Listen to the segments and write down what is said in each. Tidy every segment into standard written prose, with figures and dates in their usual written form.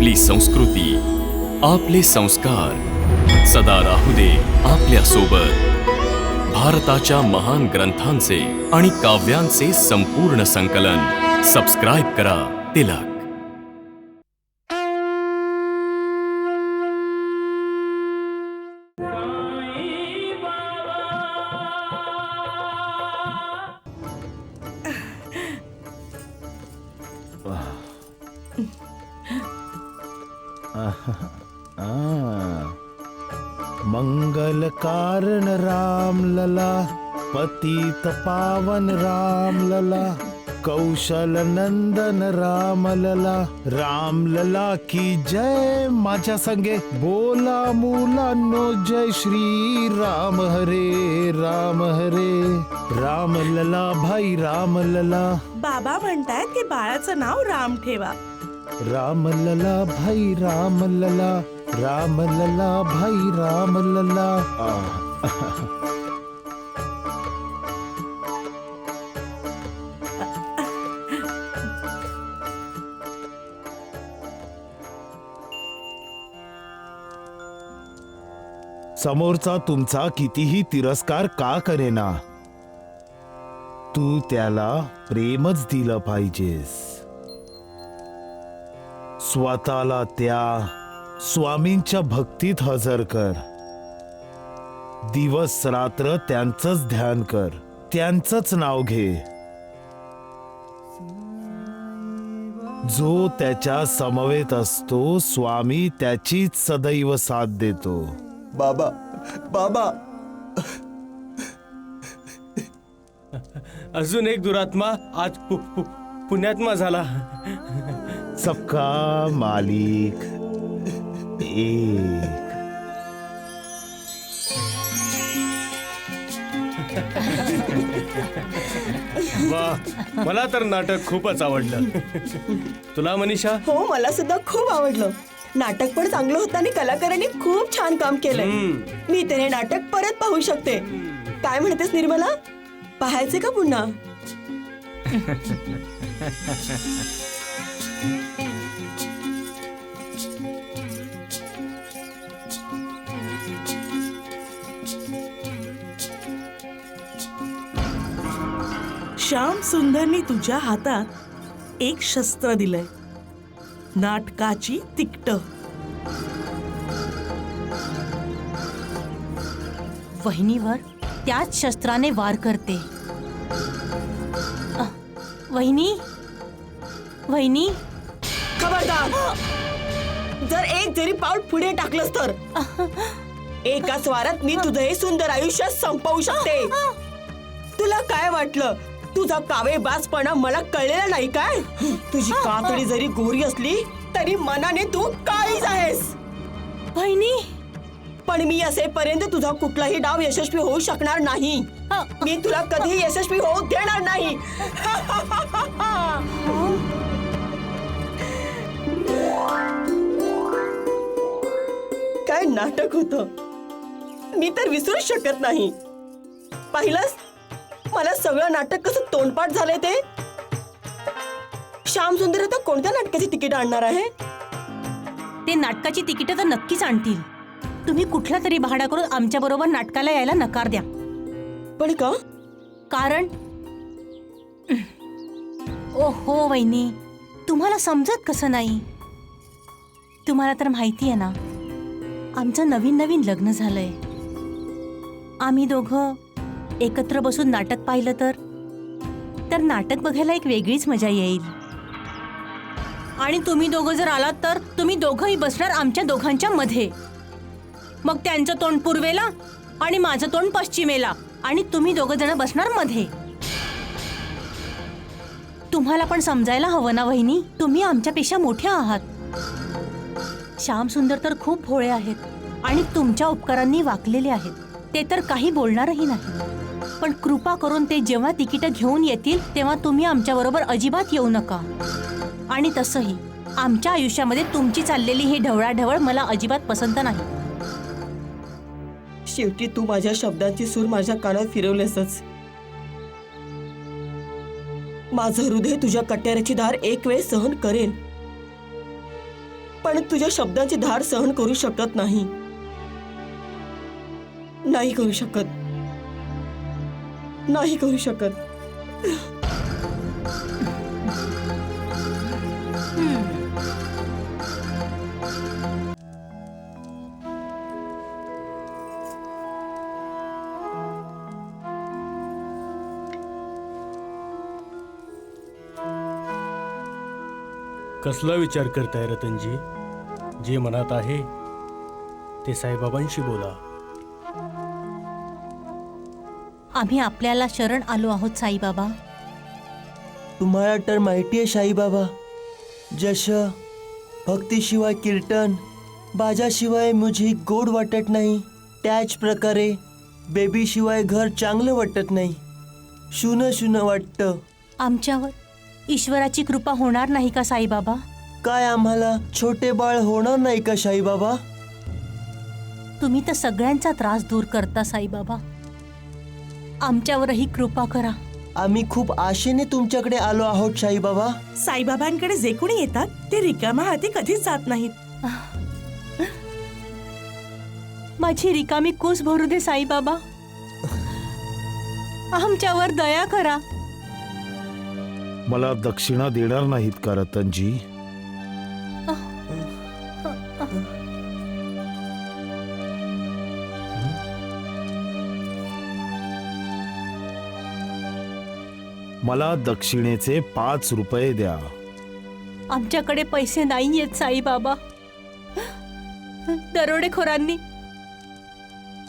आपली संस्कृती, आपले संस्कार सदा राहू दे आपल्या सोबत। भारताच्या महान ग्रंथांचे आणि काव्यांचे संपूर्ण संकलन सबस्क्राइब करा तिलक। मंगल कारण राम लला, पतित पावन राम लला, कौशल नंदन राम लला, राम लला की जय। माझ्या संगे बोला मुलांनो, जय श्री राम हरे राम हरे। राम लला भाई राम लला। बाबा म्हणतायत की बाळाचं नाव राम ठेवा। राम लला भाई राम लला, राम लला भाई राम लला। समोरचा तुमचा कितीही तिरस्कार का करेना, तू त्याला प्रेमच दिलं पाहिजेस। स्वतःला त्या स्वामींच्या भक्तीत हजर कर। दिवस रात्र त्यांचंच ध्यान कर, त्यांचंच नाव घे। जो त्याच्या समवेत असतो, स्वामी त्याचीच सदैव साथ देतो। बाबा बाबा, अजून एक दुरात्मा आज पुण्यात्मा झाला। सबका मालिक एक। वाह, मला तर नाटक खूपच आवडलं। तुला मनीषा? हो, मला सुद्धा खूप आवडलं। नाटक पण चांगलं होतं आणि कलाकारांनी खूप छान काम केलंय। मी तर हे नाटक परत पाहू शकते। काय म्हणतेस निर्मला, पाहायचे का पुन्हा? श्याम सुंदरनी तुझ्या हातात एक शस्त्र दिलंय, नाटकाची तिकट। वहिनीवर त्याच शस्त्राने वार करते। वहिनी, वहिनी, खबरदार! जर एक जरी पाऊल पुढे टाकलंस तर एका स्वारात मी तुझं हे सुंदर आयुष्य संपवू शकते। तुला काय वाटलं, तुझा कावेबाजपणा मला कळलेला नाही काय? तुझी कातडी जरी गोरी असली तरी मनाने तू काळीच आहेस। वहिनी, पण मी असेपर्यंत तुझा कुठलाही डाव यशस्वी होऊ शकणार नाही। मी तुला कधी यशस्वी होऊ देणार नाही। काय नाटक होतं, मी तर विसरू शकत नाही। पाहिलंस, मला सगळं नाटक कसं तोंडपाठ झालंय ते। श्याम सुंदर आता कोणत्या नाटकाची तिकीट आणणार आहे? ते नाटकाची तिकीट तर नक्कीच आणतील। तुम्ही कुठला तरी बहाणा करून आमच्या बरोबर नाटकाला यायला नकार द्या। पण का? कारण ओहो वहिनी, तुम्हाला समजत कसं नाही? तुम्हाला तर माहिती आहे ना, आमचं नवीन नवीन लग्न झालंय। आम्ही दोघं एकत्र बसून नाटक पाहिलं तर नाटक बघायला एक वेगळीच मजा येईल। आणि तुम्ही दोघं जर आलात तर तुम्ही दोघंही बसणार आमच्या दोघांच्या मध्ये। मग त्यांचं तोंड पूर्वेला आणि माझं तोंड पश्चिमेला, आणि तुम्ही दोघं जण बसणार मध्ये। तुम्हाला पण समजायला हवं ना वहिनी, तुम्ही आमच्यापेक्षा मोठ्या आहात। श्याम सुंदर तर खूप भोळे आहेत आणि तुमच्या उपकारांनी वाकलेले आहेत, ते तर काही बोलणारही नाही। पण कृपा करून ते जेव्हा तिकीट घेऊन येतील तेव्हा तुम्ही आमच्या बरोबर अजिबात येऊ नका। आणि तसंही आमच्या आयुष्यामध्ये तुमची चाललेली ही ढवळाढवळ मला अजिबात पसंत नाही। शेवटी तू माझ्या शब्दांची सूर माझ्या कानात फिरवलेसच। माझं हृदय तुझ्या कट्याऱ्याची धार एक वेळ सहन करेल, पण तुझ्या शब्दांची धार सहन करू शकत नाही. नाही करू शकत. नाही करू शकत. कसला विचार करताय रतनजी? जे मनात आहे ते साईबाबांशी बोला. आम्ही आपल्याला शरण आलो आहोत साईबाबा. तुम्हाला तर माहिती आहे साईबाबा, जसं भक्तीशिवाय कीर्तन, बाजाशिवाय म्युझिक गोड वाटत नाही, त्याच प्रकारे बेबीशिवाय घर चांगलं वाटत नाही. शून शून वाटतं. आमच्यावर ईश्वराची कृपा होणार नाही का साईबाबा? काय आम्हाला छोटे बाळ होणार नाही का साईबाबा? तुम्ही तर सगळ्यांचा त्रास दूर करता साईबाबा. आमच्यावरही कृपा करा. आम्ही खूप आशेने तुमच्याकडे आलो आहोत साईबाबा. साईबाबांकडे जे कोणी येतात ते रिकाम्या हाती कधीच जात नाहीत. माझी रिकामी कूस भरू दे साईबाबा. आमच्यावर दया करा. मला दक्षिणा देणार नाहीत का रतनजी? मला दक्षिणेचे 5 रुपये द्या. आमच्याकडे पैसे नाही आहेत साईबाबा. दरोडेखोरांनी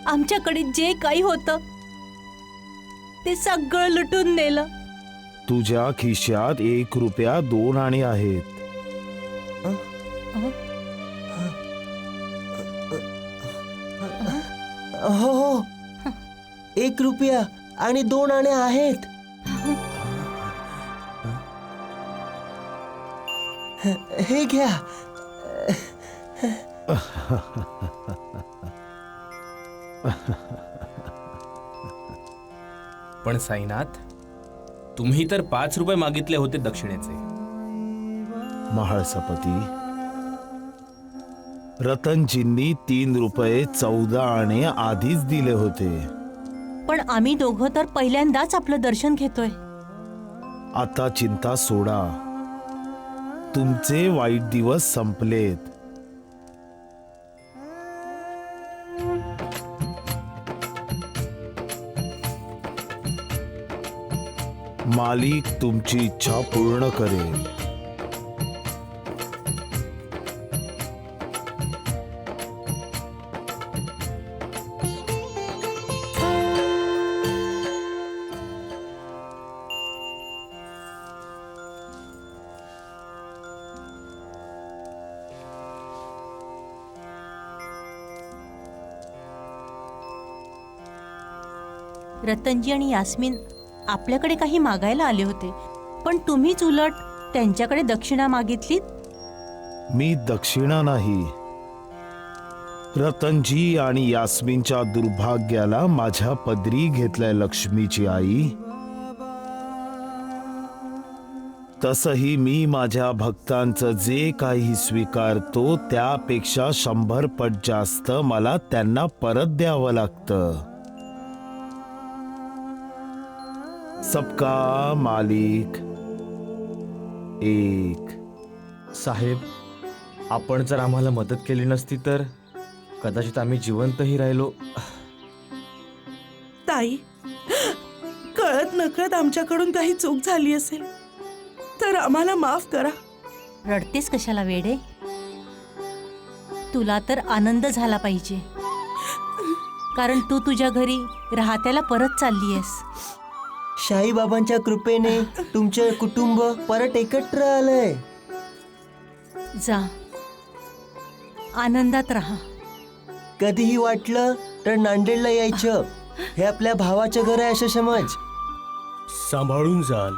आमच्याकडे जे काही होतं ते सगळं लुटून नेलं. तुझ्या खिशात 1 रुपया 2 आणे आहेत. हो हो, 1 रुपया आणि 2 आणे आहेत. हे घ्या. पण साईनाथ, तुम्ही तर 5 रुपये मागितले होते दक्षिणेचे. महाळसपती, रतनजींनी 3 रुपये 14 आणे आधीच दिले होते. पण आम्ही दोघं तर पहिल्यांदाच आपलं दर्शन घेतोय. आता चिंता सोडा. तुमचे वाईट दिवस संपलेत. मालिक तुमची इच्छा पूर्ण करेल. रतनजी आणि यास्मिन आपल्याकडे काही मागायला आले होते, पण तुम्हीच उलट त्यांच्याकडे दक्षिणा मागितलीत. मी दक्षिणा नाही, रतनजी आणि यास्मिनच्या दुर्भाग्याला माझ्या पदरी घेतलंय लक्ष्मीची आई. तसही मी माझ्या भक्तांचं जे काही स्वीकारतो त्यापेक्षा 100 पट जास्त मला त्यांना परत द्यावं लागतं. सबका मालिक एक. साहेब, आपण जर आम्हाला मदत केली नसती तर कदाचित आम्ही जिवंतही राहिलो. ताई, कळत नकळत आमच्याकडून काही चूक झाली असेल तर आम्हाला माफ करा. रडतेस कशाला वेडे? तुला तर आनंद झाला पाहिजे, कारण तू तुझ्या घरी राहत्याला परत चाललीयस. साईबाबांच्या कृपेने तुमचे कुटुंब परत एकत्र आलंय. जा, आनंदात राहा. कधीही वाटलं तर नांदेडला यायचं. हे आपल्या भावाचं घर आहे असं समज. सांभाळून जाल.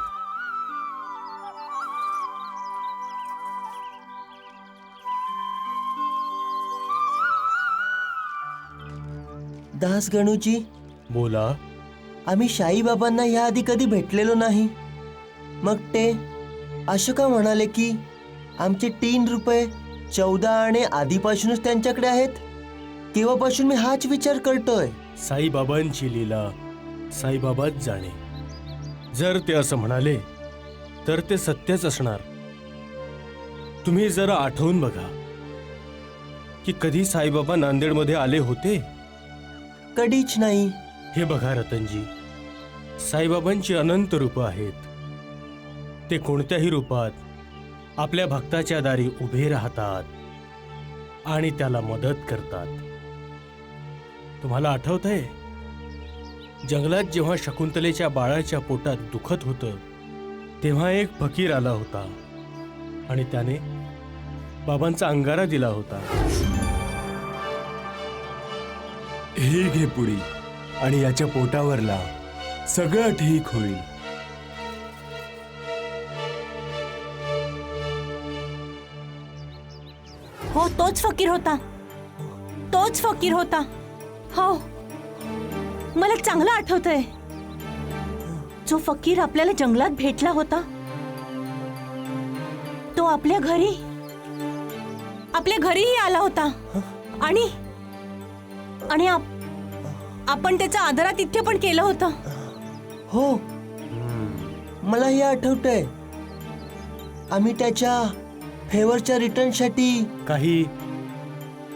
दास गणूजी, बोला. आम्ही साईबाबांना याआधी कधी भेटलेलो नाही. मग ते असं का म्हणाले की आमचे 3 रुपये 14 आणे आधीपासूनच त्यांच्याकडे आहेत? तेव्हापासून मी हाच विचार करतोय. साईबाबांची लीला साईबाबाच जाणे. जर ते असं म्हणाले तर ते सत्यच असणार. तुम्ही जरा आठवून बघा की कधी साईबाबा नांदेडमध्ये आले होते? कधीच नाही. हे बघा रतनजी, साईबाबांची अनंत रूपं आहेत. ते कोणत्याही रूपात आपल्या भक्ताच्या दारी उभे राहतात आणि त्याला मदत करतात. तुम्हाला आठवतंय जंगलात जेव्हा शकुंतलेच्या बाळाच्या पोटात दुखत होतं तेव्हा एक फकीर आला होता आणि त्याने बाबांचा अंगारा दिला होता. हे घे पुडी आणि याच्या पोटावर ला, सगळं ठीक होईल. हो, तोच फकीर होता. तोच फकीर होता. हो, मला चांगलं आठवतंय. जो फकीर आपल्याला जंगलात भेटला होता तो आपल्या घरीही आला होता आणि आणि आपण त्याचा आदरातिथ्य पण केलं होतं. हो, मलाही आठवतंय. आम्ही त्याच्या फेवरच्या रिटर्नसाठी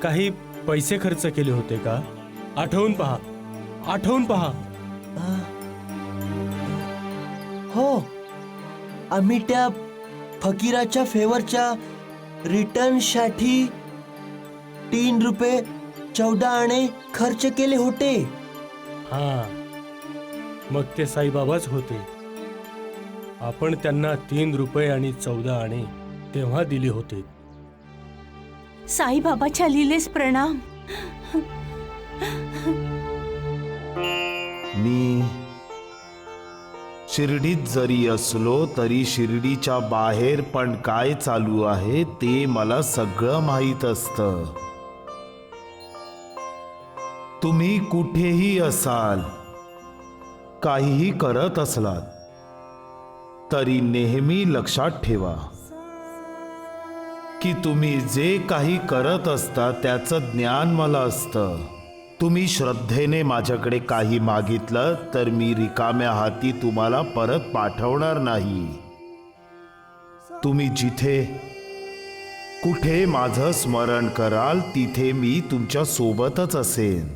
काही पैसे खर्च केले होते का? आठवून पहा. हो, आम्ही त्या फकीराच्या फेवरच्या रिटर्नसाठी 3 रुपये 14 आणे खर्च केले होते. हा, मग ते साईबाबाच होते. आपण त्यांना 3 रुपये आणि 14 आणे तेव्हा दिले होते. साईबाबाच्या लीलेस प्रणाम. मी शिर्डीत जरी असलो तरी शिर्डीच्या बाहेर पण काय चालू आहे ते मला सगळं माहीत असतं. तुम्ही कुठेही असाल, काहीही करत असलात तरी नेहमी लक्षात ठेवा की तुम्ही जे काही करत असता त्याचं ज्ञान मला असतं. तुम्ही श्रद्धेने माझ्याकडे काही मागितलं तर मी रिकाम्या हाती तुम्हाला परत पाठवणार नाही. तुम्ही जिथे कुठे माझं स्मरण कराल तिथे मी तुमच्या सोबतच असेन.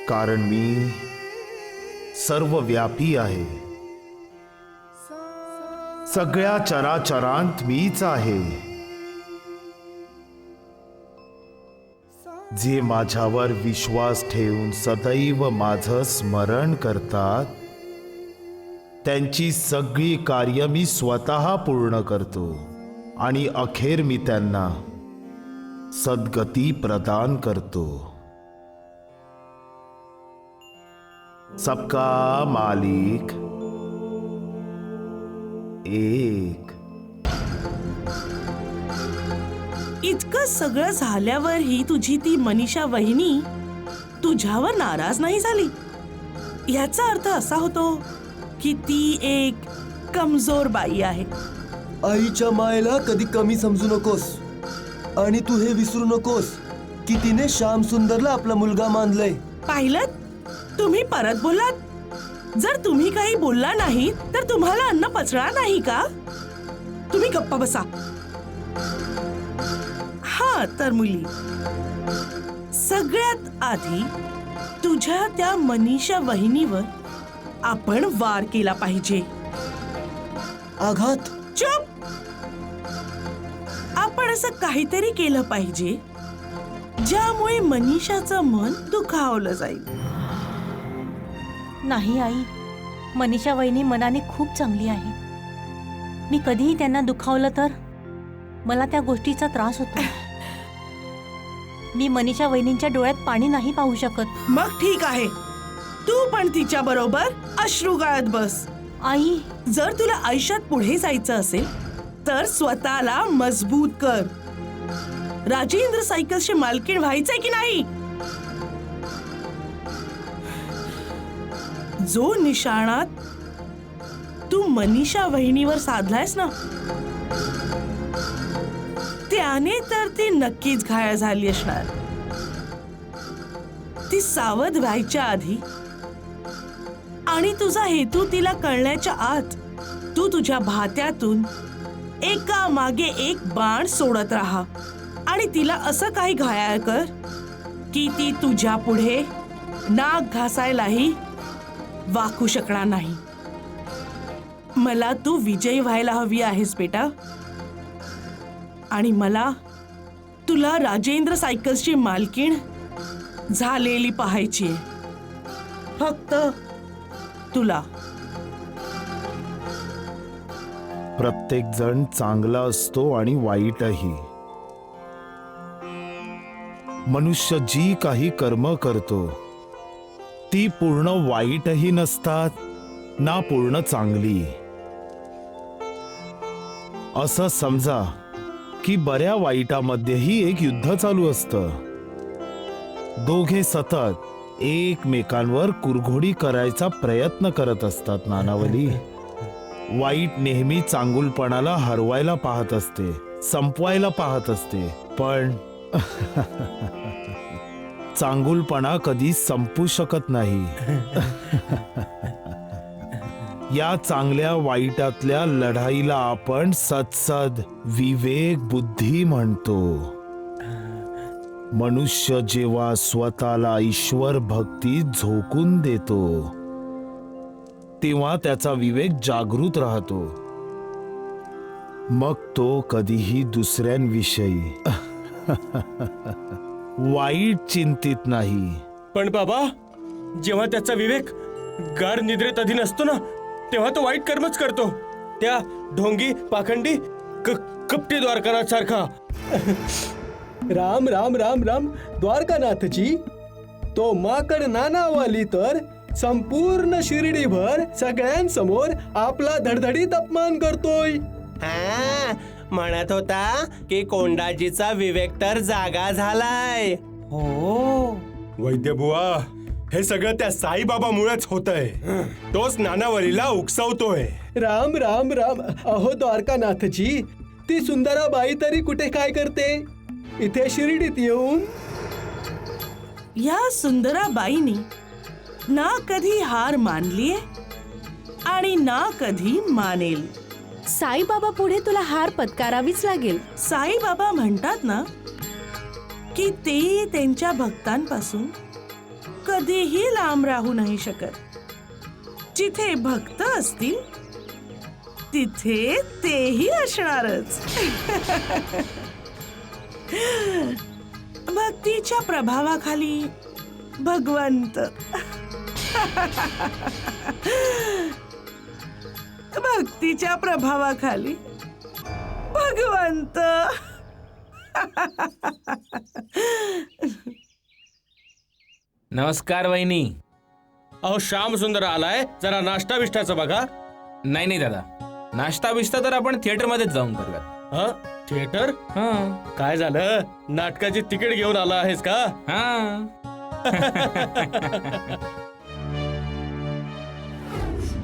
कारण मी सर्वव्यापी आहे. सगळ्या चराचरांत मीच आहे. जे माझ्यावर विश्वास ठेवून सदैव माझं स्मरण करतात त्यांची सगळी कार्य मी स्वतः पूर्ण करतो आणि अखेर मी त्यांना सद्गती प्रदान करतो. सबका मालिक एक. इतकं सगळं झाल्यावरही तुझी ती मनीषा वहिनी तुझ्यावर नाराज नाही झाली. याचा अर्थ असा होतो की ती एक कमजोर बाई आहे. आईच्या मायेला कधी कमी समजू नकोस. आणि तू हे विसरू नकोस की तिने श्याम सुंदरला आपला मुलगा मानलंय. पाहिलं, तुम्ही परत बोललात. जर तुम्ही काही बोलला नाही तर तुम्हाला अन्न पचणार नाही का? तुम्ही गप्प बसा. हा तर मुली, सगळ्यात आधी तुझ्या त्या मनीषा वहिनीवर आपण वार केला पाहिजे. आघात? चुप. आपण असं काहीतरी केलं पाहिजे ज्यामुळे मनीषाचं मन दुखावलं जाईल. नाही आई, मनीषा वहिनी मनाने खूप चांगली आहे. मी कधीही त्यांना दुखावलं तर मला त्या गोष्टीचा त्रास होतो. मी मनीषा वहिनींच्या डोळ्यात पाणी नाही पाहू शकत. मग ठीक आहे, तू पण तिच्या बरोबर अश्रू गाळत बस. आई, जर तुला आयुष्यात पुढे जायचं असेल तर स्वतःला मजबूत कर. राजेंद्र सायकल्सचे मालकीण व्हायचंय की नाही? जो निशाणा तू मनीषा वहिनीवर साधलायस ना त्याने तर ती नक्कीच घायल झाली असणार. ती सावध व्हायच्या आधी आणि तुझा हेतू तिला कळण्याच्या आत तू तुझ्या भात्यातून एका मागे एक बाण सोडत राहा आणि तिला असं काही घायल कर की ती तुझ्या पुढे नाक घासायलाही वाकू शकणार नाही. मला तू विजयी व्हायला हवी आहेस बेटा, आणि मला तुला राजेंद्र सायकल्सची मालकीण झालेली पाहायची. फक्त तुला. प्रत्येक जण चांगला असतो आणि वाईटही. मनुष्य जी काही कर्म करतो ती पूर्ण वाईटही नसतात ना पूर्ण चांगली. असं समजा की बऱ्या वाईटामध्येही एक युद्ध चालू असतं. दोघे सतत एकमेकांवर कुरघोडी करायचा प्रयत्न करत असतात. नानावली, वाईट नेहमी चांगुलपणाला हरवायला पाहत असते, संपवायला पाहत असते, पण चांगुलपणा कधी संपू शकत नाही. या चांगल्या वाईटातल्या लढाईला आपण सत्सद विवेक बुद्धी म्हणतो. मनुष्य जेव्हा स्वतःला ईश्वर भक्तीत झोकून देतो तेव्हा त्याचा विवेक जागृत राहतो. मग तो कधीही दुसऱ्यांविषयी वाईट चिंतित नाही. पण बाबा, जेव्हा त्याचा विवेक गाढ निद्रेत अधीन असतो ना, तेव्हा तो वाईट कर्मच करतो. त्या ढोंगी पाखंडी कपटी द्वारकानाथ सारखा. राम राम राम राम द्वारकानाथजी. तो माकड नानावाली तर संपूर्ण शिर्डीभर सगळ्यांसमोर आपला धडधडीत अपमान करतोय. हा, म्हणत होता की कोंडाजीचा विवेक तर जागा झालाय. हो वैद्यबुवा, हे सगळं त्या साईबाबामुळेच होतंय. तोच नानावलीला उकसवतोय. राम राम राम. अहो द्वारकानाथजी, ती सुंदराबाई तरी कुठे काय करते इथे शिर्डीत येऊन? या सुंदराबाईनी ना कधी हार मानलीये आणि ना कधी मानेल. साईबाबा पुढे तुला हार पत्करावीच लागेल. साईबाबा म्हणतात ना की ते त्यांच्या भक्तांपासून कधीही लांब राहू नाही शकत. जिथे भक्त असतील तिथे तेही असणारच. भक्तीच्या प्रभावाखाली भगवंत, भक्तीच्या प्रभावाखाली भगवंत. नमस्कार वहिनी. अहो श्याम सुंदर आलाय, जरा नाश्ता बिष्टाचं बघा. नाही नाही दादा, नाश्ता बिश्ता तर आपण थिएटर मध्येच जाऊन करूयात. हा, थिएटर? हा. काय झालं, नाटकाची तिकीट घेऊन आला आहेस का? हा.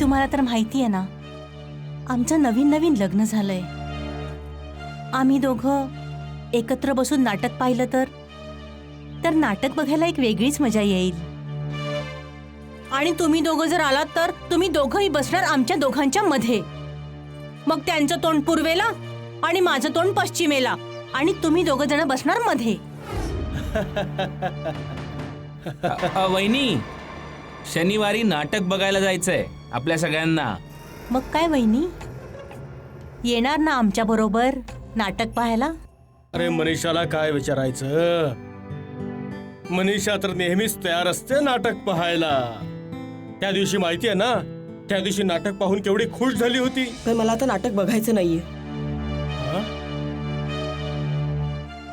तुम्हाला तर माहिती आहे ना, आमचं नवीन नवीन लग्न झालंय. आम्ही दोघं एकत्र बसून नाटक पाहिलं तर नाटक बघायला एक वेगळीच मजा येईल. आणि तुम्ही दोघं जर आलात तर तुम्ही दोघंही बसणार आमच्या दोघांच्या मध्ये. मग त्यांचं तोंड पूर्वेला आणि माझं तोंड पश्चिमेला, आणि तुम्ही दोघं जण बसणार मध्ये. वहिनी, शनिवारी नाटक बघायला जायचंय आपल्या सगळ्यांना. मग काय वहिनी, येणार ना आमच्या बरोबर नाटक पाहायला? अरे मनीषाला काय विचारायचं, मनीषा तर नेहमीच तयार असते नाटक पाहायला. त्या दिवशी माहिती आहे ना, त्या दिवशी नाटक पाहून केवढी खुश झाली होती. पण मला आता नाटक बघायचं नाहीये.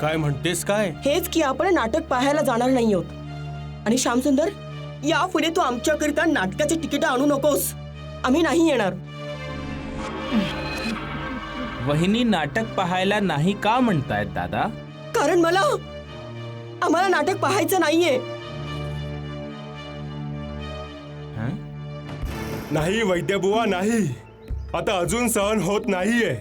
काय म्हणतेस काय? हेच की आपण नाटक पाहायला जाणार नाही आहोत. आणि श्यामसुंदर, यापुढे तू आमच्याकरिता नाटकाची तिकीट आणू नकोस. आम्ही नाही येणार. वहिनी नाटक पाहायला नाही का म्हणतायत दादा? कारण आम्हाला नाटक पाहायचं नाहीये. नाही वैद्यबुवा, नाही. आता अजून सहन होत नाहीये.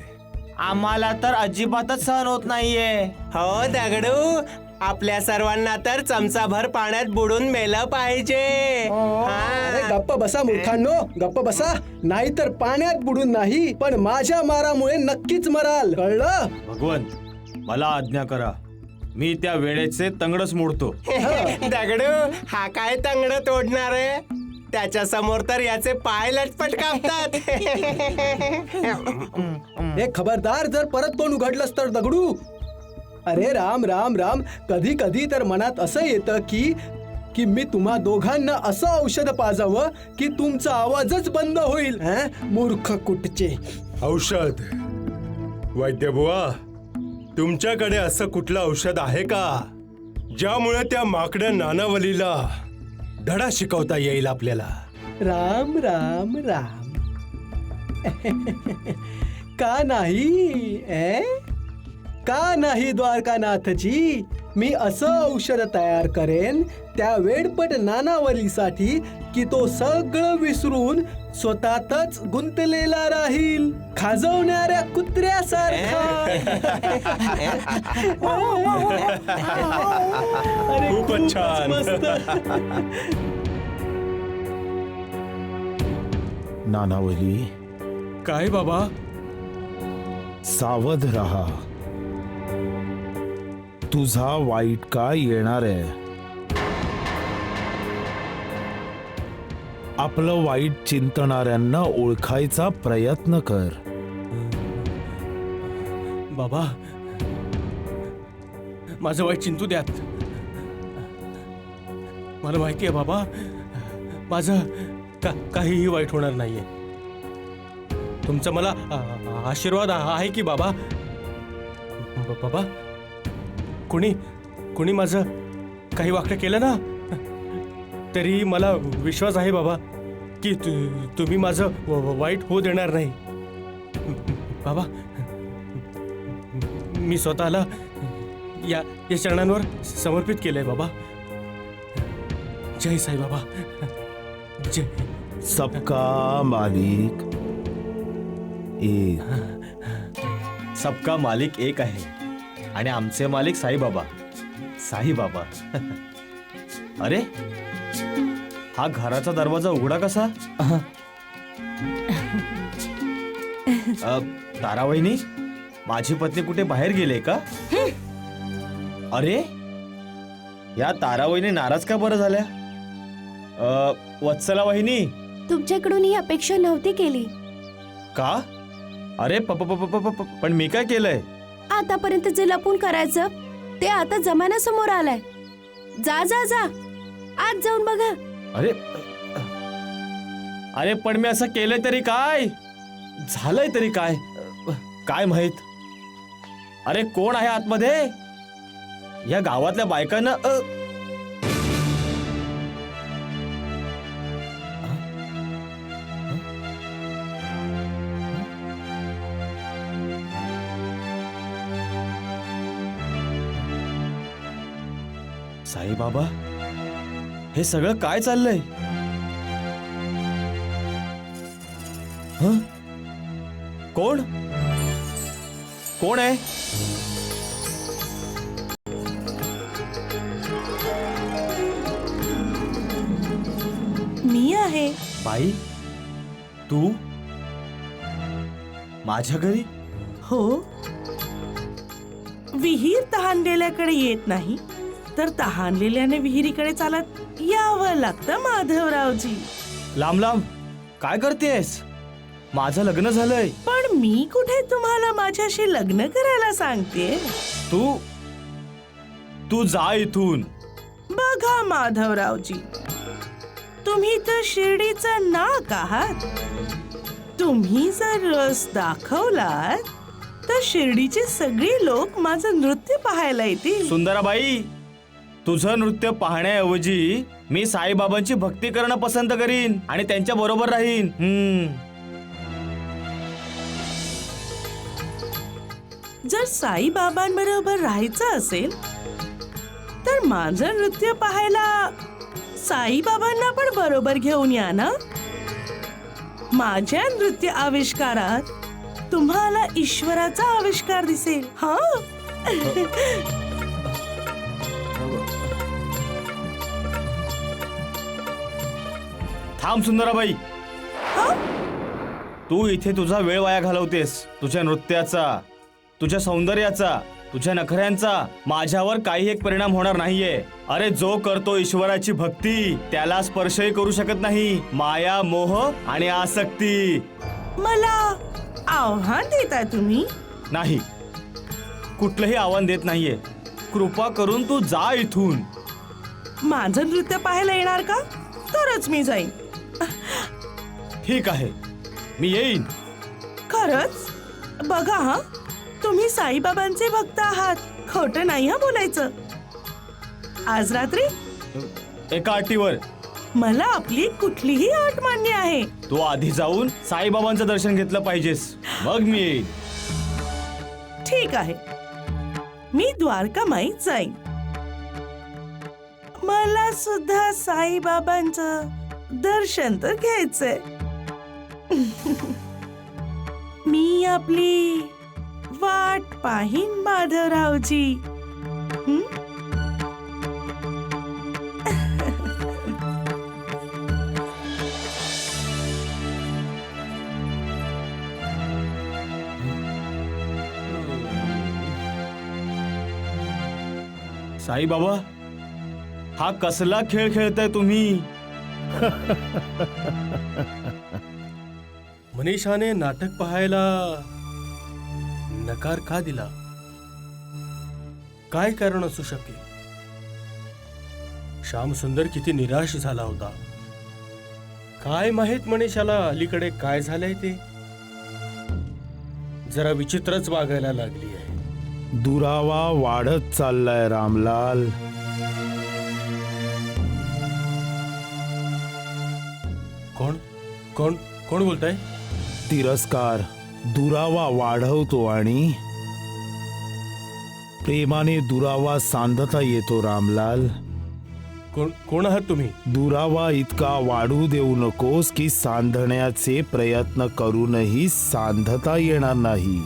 आम्हाला तर अजिबातच सहन होत नाहीये. हो दगडू, आपल्या सर्वांना तर चमचाभर पाण्यात बुडून मेलं पाहिजे. अरे गप्प बसा मूर्खांनो, गप्प बसा. नाहीतर पाण्यात बुडून नाही पण माझ्या मारामुळे नक्कीच मराल, कळलं? भगवंत मला आज्ञा करा, मी त्या वेळेचे तंगडच मोडतो. दगडू, हा काय तंगड तोडणार आहे? त्याच्या समोर तर याचे पाय लटपट कापतात. हे खबरदार, जर परत तोंड उघडलंस तर दगडू. अरे राम राम राम. कधी कधी तर मनात असं येतं की मी तुम्हा दोघांना असं औषध पाजावं की तुमचा आवाजच बंद होईल. मूर्ख कुटचे. औषध? वैद्यबुवा, तुमच्याकडे असं कुठलं औषध आहे का ज्यामुळे त्या माकड्या नानावलीला धडा शिकवता येईल आपल्याला? राम राम राम. का नाही का नाही द्वारकानाथजी, मी असं औषध तयार करेन त्या वेडपट नानावलीसाठी की तो सगळं विसरून स्वतःतच गुंतलेला राहील, खाजवणाऱ्या कुत्र्यासारखा. अरे, खूपच छान. मस्त. नानावली, काय बाबा? सावध रहा. तुझा वाईट काळ येणार आहे. आपलं वाईट चिंतणाऱ्यांना ओळखायचा प्रयत्न कर. बाबा, माझं वाईट चिंतू द्यात. मला माहिती आहे बाबा, माझं काहीही वाईट होणार नाहीये. तुमचा मला आशीर्वाद आहे की बाबा? बाबा, कुणी माझं काही वाक्य केलं ना तरी मला विश्वास आहे बाबा की तुम्ही माझं वाईट होऊ देणार नाही. बाबा, मी स्वतःला या चरणांवर समर्पित केलंय बाबा. जय साई बाबा, जय. सबका मालिक एक. सबका मालिक एक आहे आणि आमचे मालिक साईबाबा. साईबाबा. अरे, हा घराचा दरवाजा उघडा कसा? तारावहिनी, माझी पत्नी कुठे बाहेर गेले का? अरे, या तारावहिनी नाराज का बरं झाल्या? वत्सला वहिनी, तुमच्याकडून ही अपेक्षा नव्हती केली. का? अरे पण मी काय केलंय? आतापर्यंत जे लपून करायचं ते आता जमान्यासमोर आलंय. जा जा जा, आज जाऊन बघा. अरे पण मी असं केलंय तरी काय झालंय तरी काय काय माहित? अरे कोण आहे आतमध्ये? या गावातल्या बायकांना साईबाबा, हे सगळं काय चाललंय? कोण कोण आहे? मी आहे. बाई, तू माझ्या घरी? हो, विहीर तहानलेल्याकडे येत नाही तर तहानलेल्याने विहिरीकडे चालत यावं लागतं माधवरावजी. लांब लांब काय करतेस? माझं लग्न झालंय. पण मी कुठे तुम्हाला माझ्याशी लग्न करायला सांगते? तू जा इथून. बघा माधवरावजी, तुम्ही तर शिर्डीचं नाक आहात. तुम्ही जर रस दाखवलात तर शिर्डीचे सगळे लोक माझं नृत्य पाहायला येतील. सुंदराबाई, तुझं नृत्य पाहण्याऐवजी मी साईबाबांची भक्ती करणं पसंत करीन आणि त्यांच्या बरोबर राहीन. जर साईबाबांबरोबर राहायचं असेल तर माझं नृत्य पाहायला साईबाबांना पण बरोबर घेऊन या ना. माझ्या नृत्य आविष्कारात तुम्हाला ईश्वराचा आविष्कार दिसेल. हा थांब सुंदराबाई, तू इथे तुझा वेळ वाया घालवतेस. तुझ्या नृत्याचा, तुझ्या सौंदर्याचा, तुझ्या नखऱ्यांचा माझ्यावर काही एक परिणाम होणार नाहीये. अरे जो करतो ईश्वराची भक्ती त्याला स्पर्शही करू शकत नाही माया, मोह आणि आसक्ती. मला आव्हान देताय तुम्ही? नाही, कुठलंही आव्हान देत नाहीये. कृपा करून तू जा इथून. माझं नृत्य पाहायला येणार का? तरच मी जाईन. ठीक आहे, मी येईन. खरंच? बघा हा, तुम्ही साईबाबांचे भक्त आहात. खोटं नाही हा बोलायचं. आज रात्री एका अटीवर. मला आपली कुठलीही अट मान्य आहे. तू आधी जाऊन साईबाबांचं दर्शन घेतलं पाहिजेस, मग मी येईन. ठीक आहे, मी द्वारकामाईत जाईन. मला सुद्धा साईबाबांचं दर्शन तर घ्यायचंय. मी आपली वाट पाहीन माधवरावजी. हं? साईबाबा, हा कसला खेळ खेळताय तुम्ही? मनीषाने नाटक पाहायला नकार का दिला? काय कारण असू शकेल? श्याम सुंदर किती निराश झाला होता. काय माहित मनीषाला अलीकडे काय झालंय ते. जरा विचित्रच वागायला लागली आहे. दुरावा वाढत चाललाय रामलाल. कोण कोण कोण बोलताय? तिरस्कार दुरावा वाढवतो आणि प्रेमाने दुरावा सांधता येतो रामलाल. कोण कोण आहात तुम्ही? दुरावा इतका वाढू देऊ नकोस की सांधण्याचे प्रयत्न करूनही सांधता येणार नाही.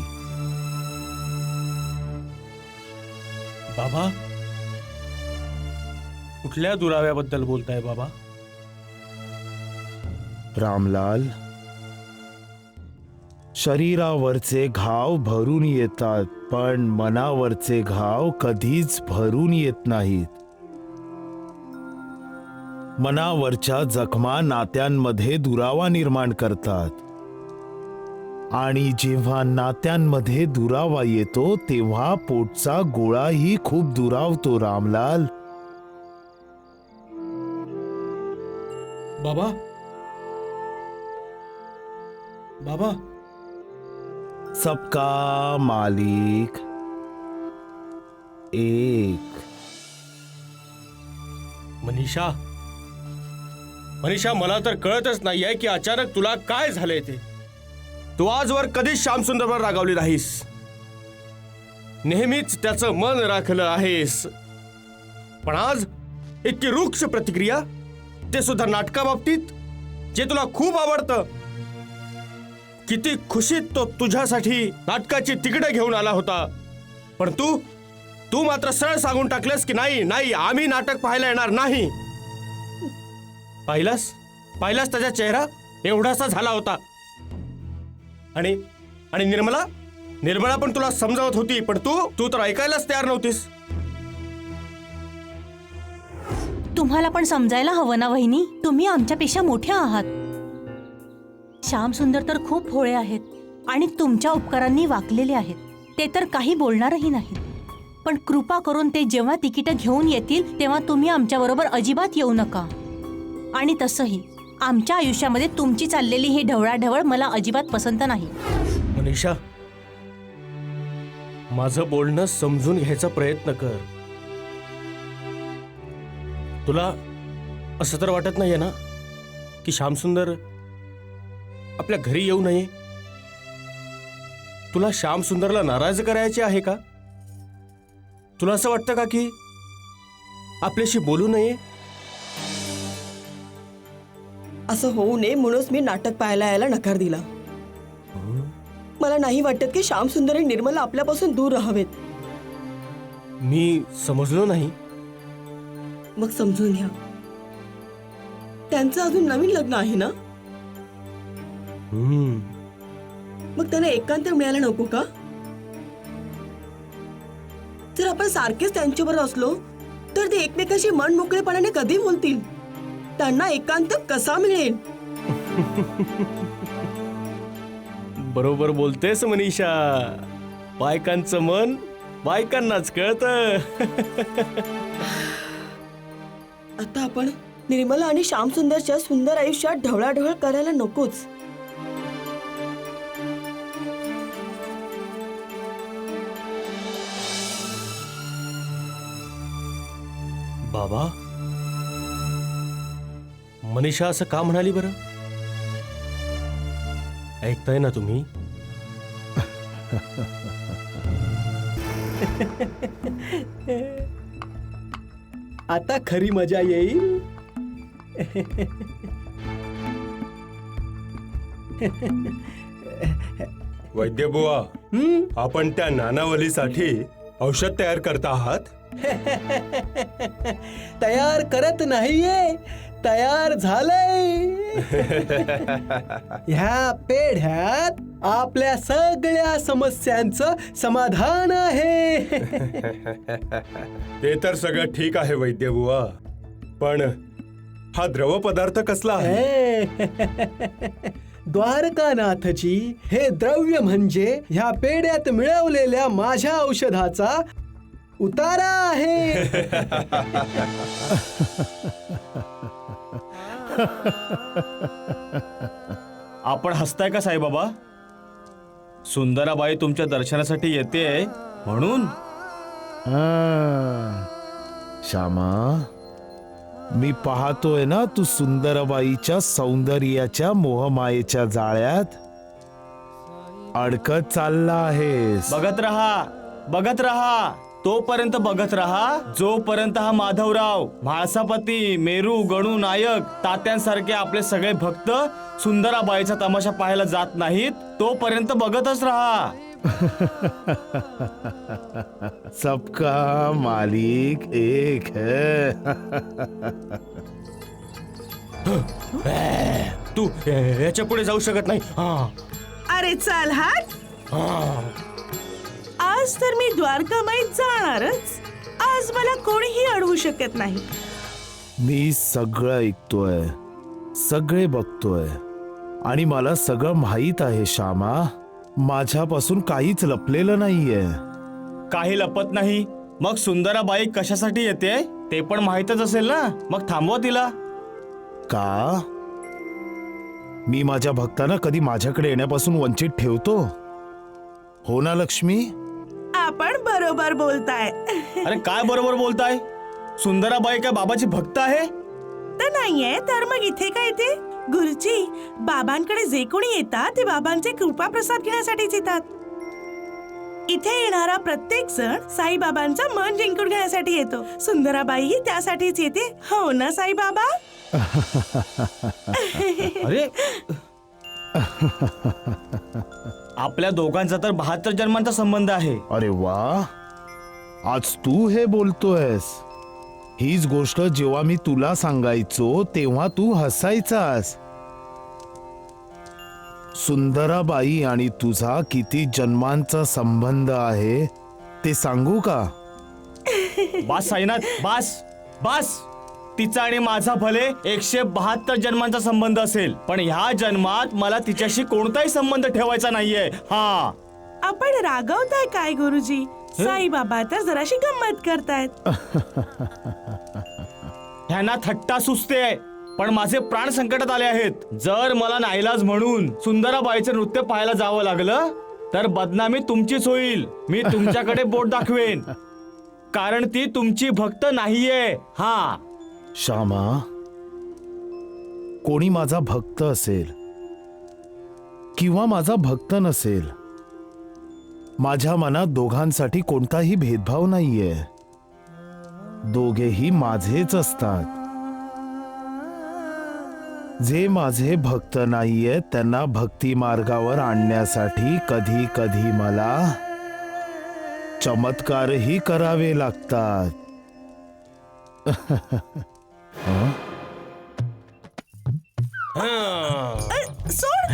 बाबा, कुठल्या दुराव्याबद्दल बोलताय बाबा? रामलाल, शरीरावरचे घाव भरून येतात, पण मनावरचे घाव कधीच भरून येत नाहीत. मनावरच्या जखमा नात्यांमध्ये दुरावा निर्माण करतात, आणि जेव्हा नात्यांमध्ये दुरावा येतो तेव्हा पोटचा गोळाही खूप दुरावतो रामलाल. बाबा, बाबा, सबका मालिक एक. मनीषा, मनीषा, मला तर कळतच नाहीये की अचानक तुला काय झालंय ते. तू आजवर कधीच श्यामसुंदरवर रागावली नाहीस. नेहमीच त्याचं मन राखलं आहेस, पण आज इतकी रुक्ष प्रतिक्रिया, ते सुद्धा नाटकाबाबतीत, जे तुला खूप आवडतं. किती खुशीत तो तुझ्यासाठी नाटकाची तिकीट घेऊन आला होता, पण तू मात्र सरळ सांगून टाकलेस की नाही नाही, आम्ही नाटक पाहायला येणार नाही. पाहिलास त्याचा चेहरा एवढासा झाला होता. आणि निर्मला पण तुला समजावत होती, पण तू तर ऐकायलाच तयार नव्हतीस. तुम्हाला पण समजायला हवं ना वहिनी, तुम्ही आमच्यापेक्षा मोठ्या आहात. श्याम सुंदर तर खूप भोळे आहेत आणि तुमच्या उपकारांनी वाकलेले आहेत. ते तर काही बोलणारही नाहीत, पण कृपा करून ते जेव्हा तिकीट घेऊन येतील तेव्हा तुम्ही आमच्याबरोबर अजिबात येऊ नका. आणि तसंही आमच्या आयुष्यामध्ये तुमची चाललेली ही ढवळाढवळ मला अजिबात पसंत नाही. मनीषा, माझं बोलणं समजून घ्यायचा प्रयत्न कर. तुला असं तर वाटत नाहीये ना की श्यामसुंदर आपल्या घरी येऊ नये? तुला श्यामसुंदरला नाराज करायचे आहे का? तुला असं वाटतं का की आपल्याशी बोलू नये? असं होऊ नये म्हणूनच मी नाटक पाहायला यायला नकार दिला. मला नाही वाटत की श्याम सुंदर आणि निर्मला आपल्यापासून दूर राहावेत. मी समजलो नाही. मग समजून घ्या, त्यांचं अजून नवीन लग्न आहे ना. मग त्यांना एकांत मिळायला नको का? जर आपण सारखेच त्यांच्याबरोबर असलो तर ते एकमेकांशी मन मोकळेपणाने कधी बोलतील? त्यांना एकांत कसा मिळेल? बरोबर बोलतेस मनीषा. बायकांचं मन बायकांनाच कळतं. आता आपण निर्मला आणि श्याम सुंदरच्या सुंदर आयुष्यात ढवळाढवळ करायला नकोच. बाबा, मनीषा असं का म्हणाली बरं? ऐकताय ना तुम्ही? आता खरी मजा येईल. वैद्यबुवा, आपण त्या नानावलीसाठी औषध तयार करता आहात? तयार करत नाहीये, तयार झालंय. ह्या पेढ्यात आपल्या सगळ्या समस्यांचं समाधान आहे. ते तर सगळं ठीक आहे वैद्यबुवा, पण हा द्रव पदार्थ कसला आहे? द्वारकानाथजी, हे द्रव्य म्हणजे ह्या पेढ्यात मिळवलेल्या माझ्या औषधाचा उतारा आहे. आपण हसताय का साईबाबा? सुंदराबाई तुमच्या दर्शनासाठी येते म्हणून? श्यामा, मी पाहतोय ना तू सुंदरबाईच्या सौंदर्याच्या मोहमायेच्या जाळ्यात अडकत चालला आहेस. बघत रहा, बघत रहा, तोपर्यंत बघत रहा जोपर्यंत हा माधवराव, म्हाळसापती, मेरू, गणू, नायक, तात्यांसारखे आपले सगळे भक्त सुंदराबाईचा तमाशा पाहायला जात नाहीत, तोपर्यंत बघतच रहा. सबका मालिक एक है. तू याच्या पुढे जाऊ शकत नाही. अरे चल हट. आज तर मी द्वारकामाईत जाणारच. आज मला कोणीही अडवू शकत नाही. मी सगळं ऐकतोय, सगळे बघतोय आणि मला सगळं माहित आहे. श्यामा, माझ्यापासून काहीच लपलेलं नाहीये. काही लपत नाही. मग सुंदराबाई कशासाठी येते ते पण माहीतच असेल ना. मग थांबवा तिला. का मी माझ्या भक्तांना कधी माझ्याकडे येण्यापासून वंचित ठेवतो? हो ना लक्ष्मी? आपण बरोबर बोलताय. अरे काय बरोबर बोलताय? सुंदराबाई काय बाबाची भक्त आहे? तर नाहीये तर मग इथे काय येते? गुरुजी, बाबांकडे जे कोणी येतात ते बाबांचे कृपा प्रसाद घेण्यासाठीच येतात. इथे येणारा प्रत्येक जण साईबाबांचं मन जिंकून घेण्यासाठी येतो. सुंदराबाई त्यासाठीच येते. हो ना साईबाबा? अरे आपल्या दोघांचा तर 72 जन्मांचा संबंध आहे. अरे वा, आज तू हे बोलतोयस. हीच गोष्ट जेव्हा मी तुला सांगायचो तेव्हा तू हसायचास. सुंदराबाई आणि तुझा किती जन्मांचा संबंध आहे ते सांगू का? बास साईनाथ, बास बास. तिचा आणि माझा भले 172 जन्मांचा संबंध असेल, पण ह्या जन्मात मला तिच्याशी कोणताही संबंध ठेवायचा नाहीये. हा, आपण रागवताय काय गुरुजी? साईबाबा तर जराशी गंमत करतायत. ह्यांना थट्टा सुचते, पण माझे प्राण संकटात आले आहेत. जर मला नाईलाज म्हणून सुंदराबाईचं नृत्य पाहायला जावं लागलं तर बदनामी तुमचीच होईल. मी तुमच्याकडे बोट दाखवेन, कारण ती तुमची भक्त नाहीये. हा श्यामा, कोणी माझा भक्त असेल किंवा माझा भक्त नसेल, माझ्या मनात दोघांसाठी कोणताही भेदभाव नाहीये. दोघेही माझेच असतात. जे माझे भक्त नाहीये त्यांना भक्ती मार्गावर आणण्यासाठी कधी कधी मला चमत्कारही करावे लागतात. सोड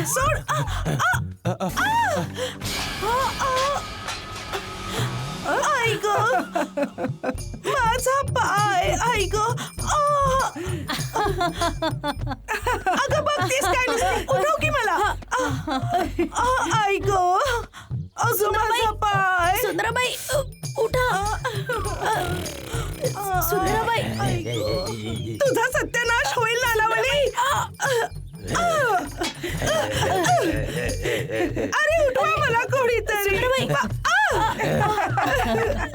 सोड आई ग माझा पाय आई ग अगं बघतीस काय नुसती उठव की मला आई ग अगं माझा पाय सुंदराबाई उठा. सुंदराबाई तुझा सत्यानाश होईल नानावली. अरे उठवा मला कोणीतरी.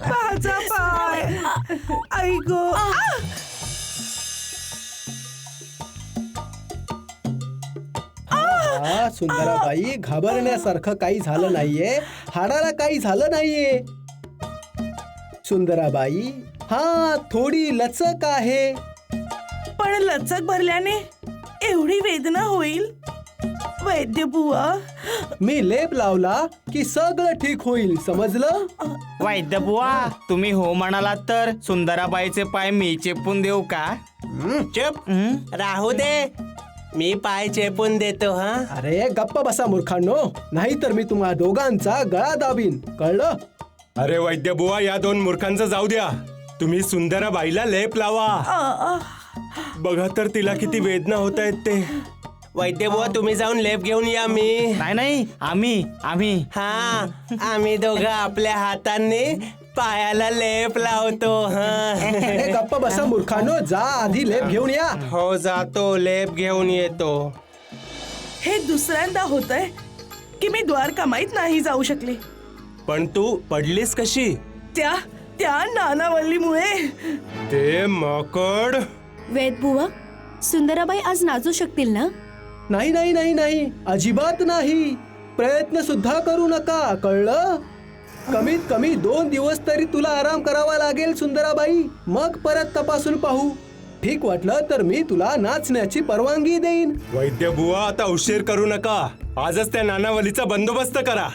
माझा पाय आई गो. सुंदराबाई घाबरण्यासारखं काही झालं नाहीये. हाडाला काही झालं नाहीये. सुंदराबाई हा थोडी लचक आहे. पण लचक भरल्याने एवढी वेदना होईल वैद्य बुवा. मी लेप लावला की सगळं ठीक होईल, समजलं? वैद्य बुवा, तुम्ही हो म्हणालात तर सुंदराबाईचे पाय मी चेपून देऊ का? चुप राहू दे, मी पाय चेपून देतो. हा अरे गप्प बसा मूर्खांनो, नाहीतर मी तुम्हा दोघांचा गळा दाबीन, कळलं? अरे वैद्य बुवा, या दोन मूर्खांचं जाऊ द्या. तुम्ही सुंदराबाईला लेप लावा. बघा तर तिला किती वेदना होत आहेत ते. वैद्य बुवा, तुम्ही जाऊन लेप घेऊन या. मी नाही आम्ही हा आम्ही दोघं आपल्या हातांनी पायाला लेप लावतो. अरे गप्प बसा मूर्खांनो, जा आधी लेप घेऊन या. हो जातो, लेप घेऊन येतो. हे दुसऱ्यांदा होतंय की मी द्वारकामाईत नाही जाऊ शकले. पण तू पडलीस कशी? त्या नानावल्लीमुळे. ते माकड. वेद बुवा, सुंदराबाई आज नाचू शकतील ना? नाही नाही नाही नाही, अजिबात नाही. प्रयत्न सुद्धा करू नका, कळलं? कमीत कमी 2 दिवस तरी तुला आराम करावा लागेल सुंदराबाई. मग परत तपासून पाहू. ठीक वाटलं तर मी तुला नाचण्याची परवानगी देईन. वैद्य बुवा, आता उशीर करू नका. आजच त्या नानावलीचा बंदोबस्त करा.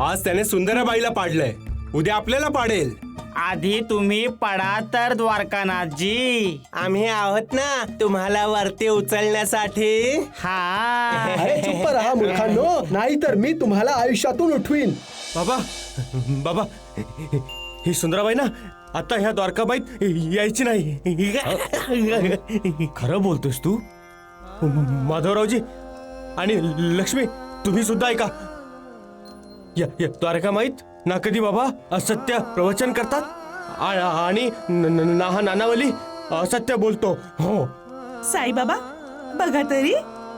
आज त्याने सुंदराबाईला पाडलंय, उद्या आपल्याला पाडेल. आधी तुम्ही पडा तर द्वारकानाथजी. आम्ही आहोत ना तुम्हाला वरती उचलण्यासाठी. हा अरे चुप्प राहा मूर्खांनो, नाहीतर मी तुम्हाला आयुष्यातून उठवीन. बाबा ही सुंदराबाई ना आता ह्या द्वारकाबाईत यायची नाही. खरं बोलतोस तू? माधवरावजी आणि लक्ष्मी, तुम्ही सुद्धा ऐका. या द्वारकामाईत ना कधी बाबा असत्य प्रवचन करतात आणि नानावली असत्य बोलतो. हो साईबाबा, बघा तरी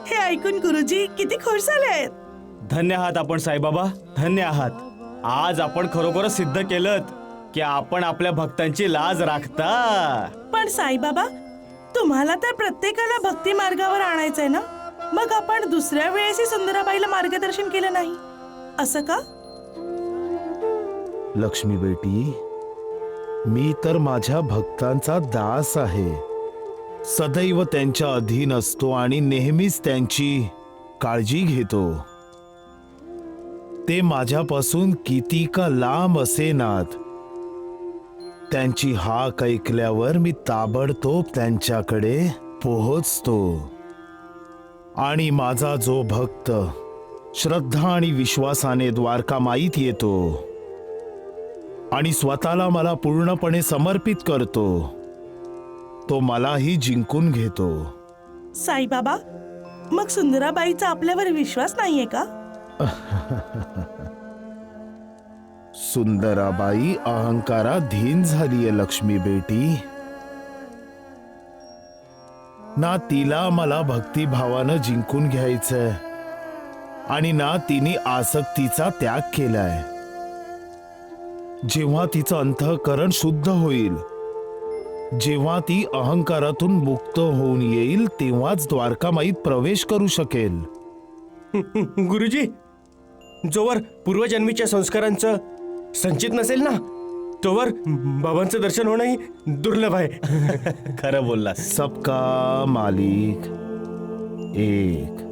हे ऐकून गुरुजी किती खुश झाले आहेत. धन्य आहात आपण साईबाबा, धन्य आहात. आज आपण खरोखरच सिद्ध केलं की आपण आपल्या भक्तांची लाज राखता. पण साईबाबा, तुम्हाला तर प्रत्येकाला भक्ती मार्गावर आणायचंय ना, मग आपण दुसऱ्या वेळेसही सुंदराबाईला मार्गदर्शन केलं नाही, असं का? लक्ष्मी बेटी, मी तर माझ्या भक्तांचा दास आहे. सदैव त्यांच्या अधीन असतो आणि नेहमीच त्यांची काळजी घेतो. ते माझ्यापासून किती का लांब असेनात, त्यांची हाक ऐकल्यावर मी ताबडतोब त्यांच्याकडे पोहोचतो. आणि माझा जो भक्त श्रद्धा आणि विश्वासाने द्वारकामाईत येतो आणि स्वतःला मला पूर्णपणे समर्पित करतो, तो मलाही जिंकून घेतो. साईबाबा, मग सुंदराबाईचा आपल्यावर विश्वास नाहीये का? सुंदराबाई अहंकाराधीन झालीये लक्ष्मी बेटी. ना तिला मला भक्तिभावानं जिंकून घ्यायचंय आणि ना तिने आसक्तीचा त्याग केलाय. जेव्हा तिचं अंतःकरण शुद्ध होईल, जेव्हा ती अहंकारातून मुक्त होऊन येईल, तेव्हाच द्वारकामाईत प्रवेश करू शकेल. गुरुजी, जोवर पूर्वजन्मीच्या संस्कारांचं संचित नसेल ना, तोवर बाबांचं दर्शन होणंही दुर्लभ आहे. खरं बोललास. सबका मालिक एक.